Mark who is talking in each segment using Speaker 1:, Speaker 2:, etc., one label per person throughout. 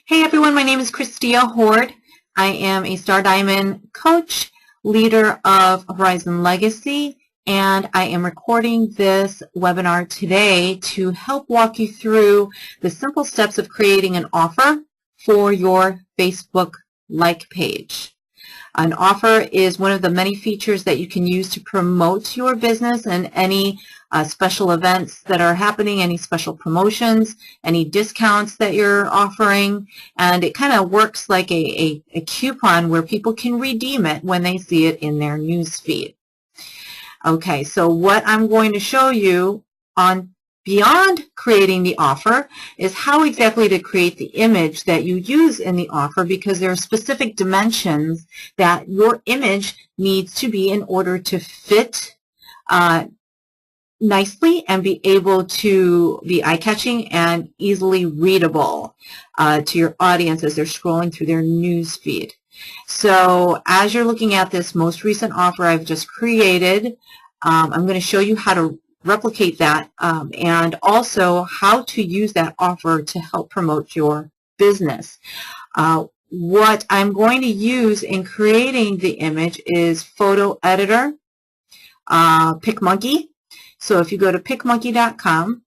Speaker 1: Hey everyone, my name is Christia Hord. I am a Star Diamond coach, leader of Horizon Legacy, and I am recording this webinar today to help walk you through the simple steps of creating an offer for your Facebook like page. An offer is one of the many features that you can use to promote your business and any special events that are happening, any special promotions, any discounts that you're offering, and it kind of works like a coupon where people can redeem it when they see it in their news feed. Okay, so what I'm going to show you on beyond creating the offer is how exactly to create the image that you use in the offer, because there are specific dimensions that your image needs to be in order to fit nicely and be able to be eye-catching and easily readable to your audience as they're scrolling through their news feed. So as you're looking at this most recent offer I've just created, I'm going to show you how to replicate that and also how to use that offer to help promote your business. What I'm going to use in creating the image is Photo Editor, PicMonkey. So if you go to PicMonkey.com,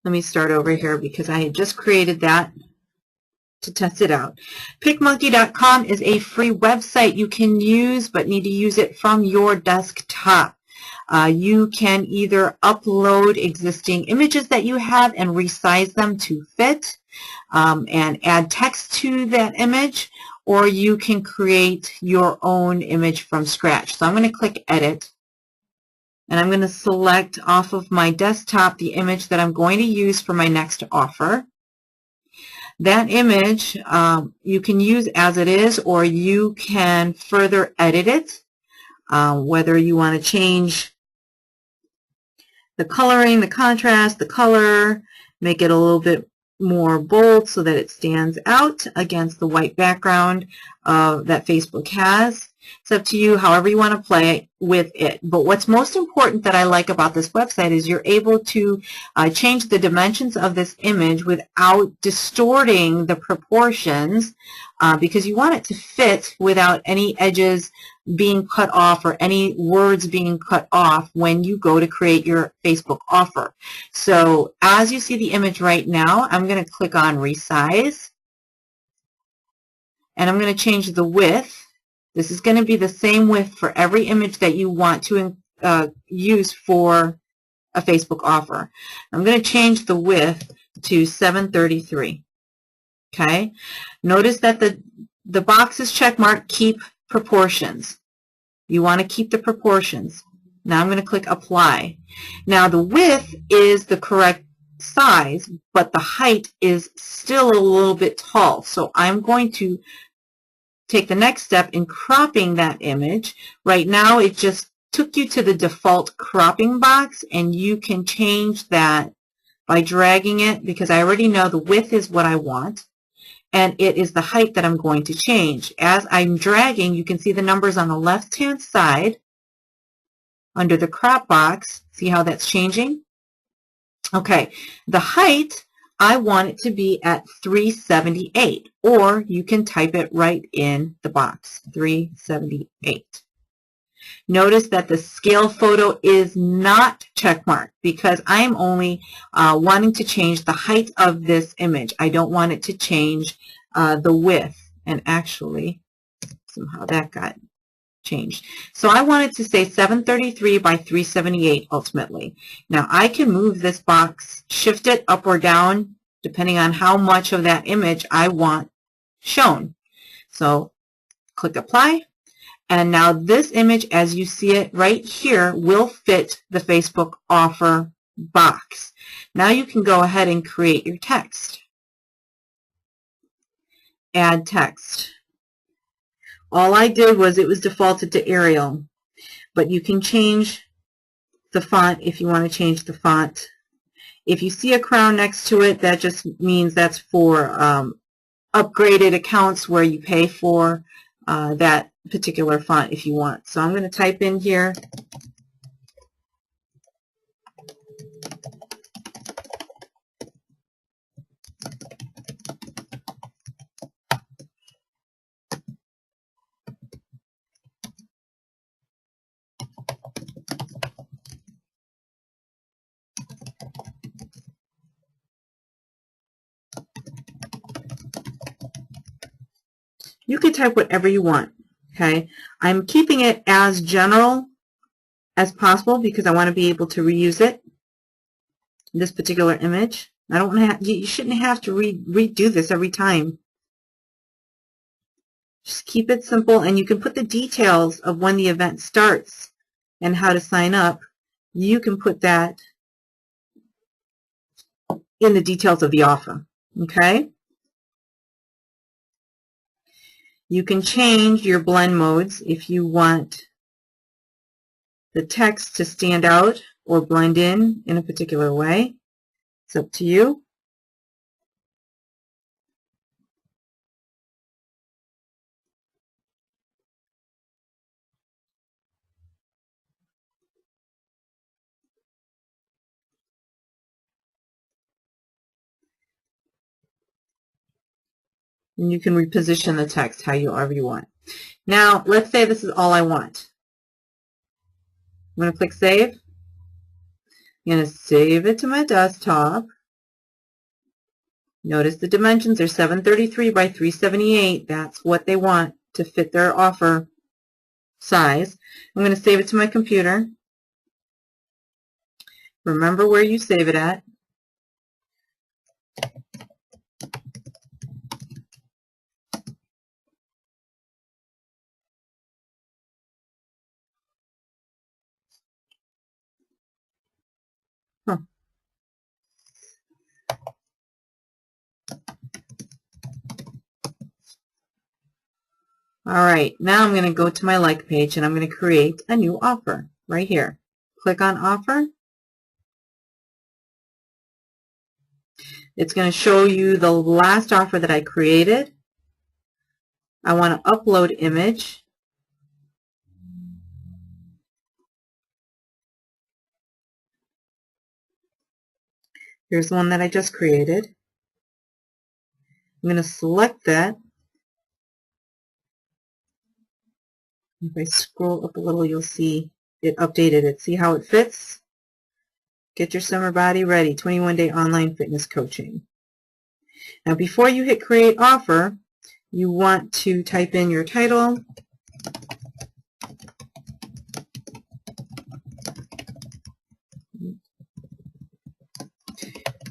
Speaker 1: let me start over here because I had just created that to test it out. PicMonkey.com is a free website you can use, but need to use it from your desktop. You can either upload existing images that you have and resize them to fit and add text to that image, or you can create your own image from scratch. So I'm going to click Edit, and I'm going to select off of my desktop the image that I'm going to use for my next offer. That image you can use as it is, or you can further edit it, whether you want to change the coloring, the contrast, the color, make it a little bit more bold so that it stands out against the white background that Facebook has. It's up to you however you want to play with it. But what's most important that I like about this website is you're able to change the dimensions of this image without distorting the proportions because you want it to fit without any edges being cut off or any words being cut off when you go to create your Facebook offer. So as you see the image right now, I'm going to click on Resize, and I'm going to change the width. This is going to be the same width for every image that you want to use for a Facebook offer. I'm going to change the width to 733. Okay. Notice that the boxes checkmarked keep proportions. You want to keep the proportions. Now I'm going to click Apply. Now the width is the correct size, but the height is still a little bit tall. So I'm going to take the next step in cropping that image. Right now it just took you to the default cropping box, and you can change that by dragging it because I already know the width is what I want, and it is the height that I'm going to change. As I'm dragging, you can see the numbers on the left-hand side under the crop box. See how that's changing? Okay, the height, I want it to be at 378, or you can type it right in the box, 378. Notice that the scale photo is not checkmarked because I'm only wanting to change the height of this image. I don't want it to change the width, and actually somehow that got changed. So I want it to say 733 by 378 ultimately. Now I can move this box, shift it up or down depending on how much of that image I want shown. So click Apply. And now this image, as you see it right here, will fit the Facebook offer box. Now you can go ahead and create your text. Add text. All I did was it was defaulted to Arial, but you can change the font if you want to change the font. If you see a crown next to it, that just means that's for upgraded accounts where you pay for that particular font if you want. So I'm going to type in here You can type whatever you want. Okay, I'm keeping it as general as possible because I want to be able to reuse it. This particular image. I don't want to. You shouldn't have to redo this every time. Just keep it simple, and you can put the details of when the event starts and how to sign up. You can put that in the details of the offer. Okay. You can change your blend modes if you want the text to stand out or blend in a particular way. It's up to you. And you can reposition the text however you want. Now, let's say this is all I want. I'm going to click Save. I'm going to save it to my desktop. Notice the dimensions are 733 by 378. That's what they want to fit their offer size. I'm going to save it to my computer. Remember where you save it at. All right, now I'm going to go to my like page and I'm going to create a new offer right here. Click on offer. It's going to show you the last offer that I created. I want to upload image. Here's the one that I just created. I'm going to select that. If I scroll up a little, you'll see it updated it. See how it fits? Get your summer body ready, 21-day online fitness coaching. Now, before you hit create offer, you want to type in your title.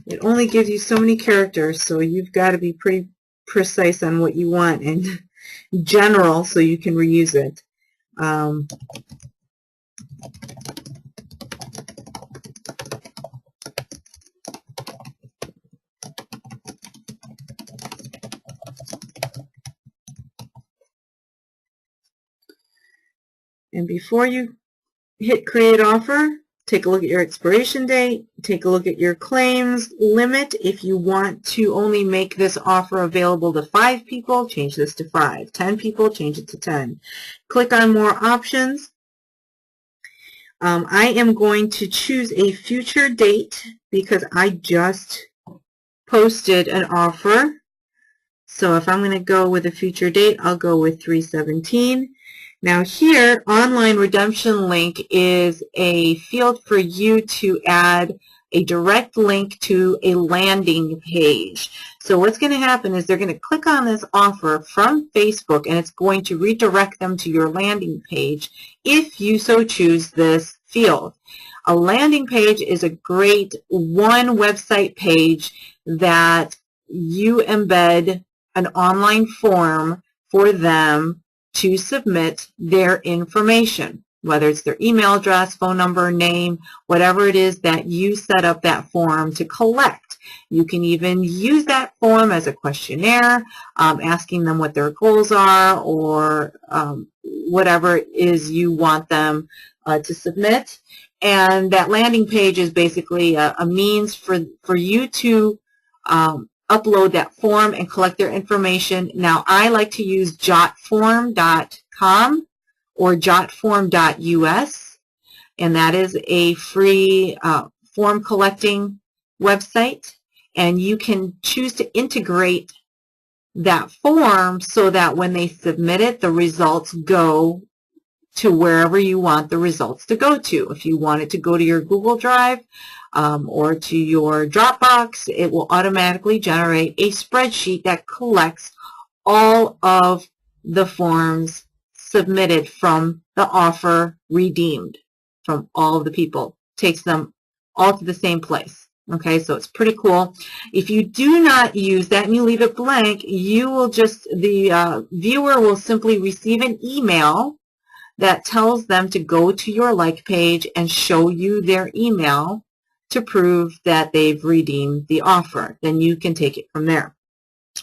Speaker 1: It only gives you so many characters, so you've got to be pretty precise on what you want and general so you can reuse it. And before you hit create offer, take a look at your expiration date, take a look at your claims limit. If you want to only make this offer available to 5 people, change this to 5. 10 people, change it to 10. Click on more options. I am going to choose a future date because I just posted an offer. So if I'm going to go with a future date, I'll go with 3/17. Now here, online redemption link is a field for you to add a direct link to a landing page. So what's going to happen is they're going to click on this offer from Facebook and it's going to redirect them to your landing page if you so choose this field. A landing page is a great one website page that you embed an online form for them to submit their information, whether it's their email address, phone number, name, whatever it is that you set up that form to collect. You can even use that form as a questionnaire, asking them what their goals are or whatever it is you want them to submit. And that landing page is basically a means for you to upload that form and collect their information. Now, I like to use jotform.com or jotform.us, and that is a free form collecting website, and you can choose to integrate that form so that when they submit it, the results go to wherever you want the results to go to. If you want it to go to your Google Drive or to your Dropbox, it will automatically generate a spreadsheet that collects all of the forms submitted from the offer redeemed from all of the people. Takes them all to the same place. Okay, so it's pretty cool. If you do not use that and you leave it blank, you will just, the viewer will simply receive an email that tells them to go to your like page and show you their email to prove that they've redeemed the offer. Then you can take it from there.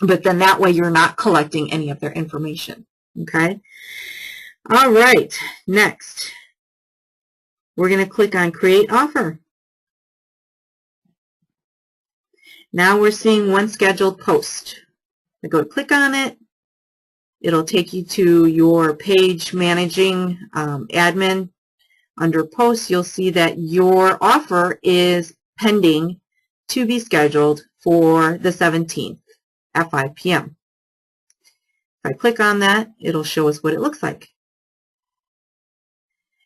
Speaker 1: But then that way you're not collecting any of their information. Okay? All right, next. We're going to click on Create Offer. Now we're seeing one scheduled post. I go to click on it. It'll take you to your page managing admin. Under posts, you'll see that your offer is pending to be scheduled for the 17th at 5 p.m. If I click on that, it'll show us what it looks like.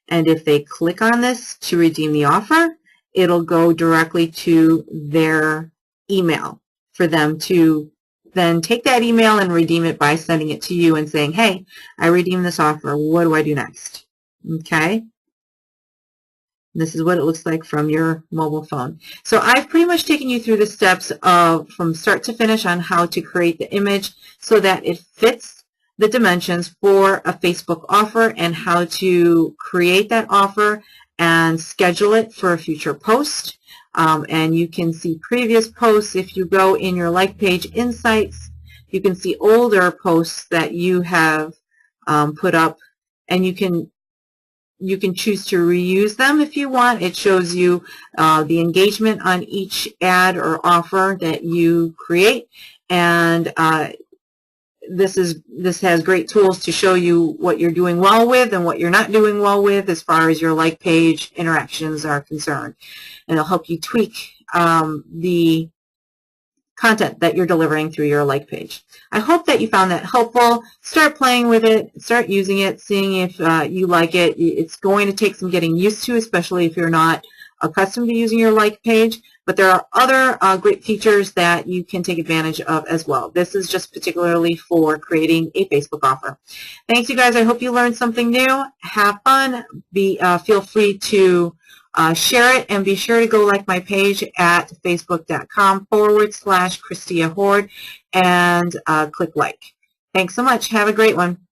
Speaker 1: And if they click on this to redeem the offer, it'll go directly to their email for them to then take that email and redeem it by sending it to you and saying, hey, I redeemed this offer. What do I do next? Okay. This is what it looks like from your mobile phone. So I've pretty much taken you through the steps of from start to finish on how to create the image so that it fits the dimensions for a Facebook offer and how to create that offer and schedule it for a future post. And you can see previous posts. If you go in your like page insights, you can see older posts that you have put up, and you can choose to reuse them if you want. It shows you the engagement on each ad or offer that you create, and this has great tools to show you what you're doing well with and what you're not doing well with as far as your like page interactions are concerned. And it'll help you tweak the content that you're delivering through your like page. I hope that you found that helpful. Start playing with it, start using it, seeing if you like it. It's going to take some getting used to, especially if you're not accustomed to using your like page, but there are other great features that you can take advantage of as well. This is just particularly for creating a Facebook offer. Thanks, you guys. I hope you learned something new. Have fun. Feel free to share it, and be sure to go like my page at facebook.com/Christia Hord and click like. Thanks so much. Have a great one.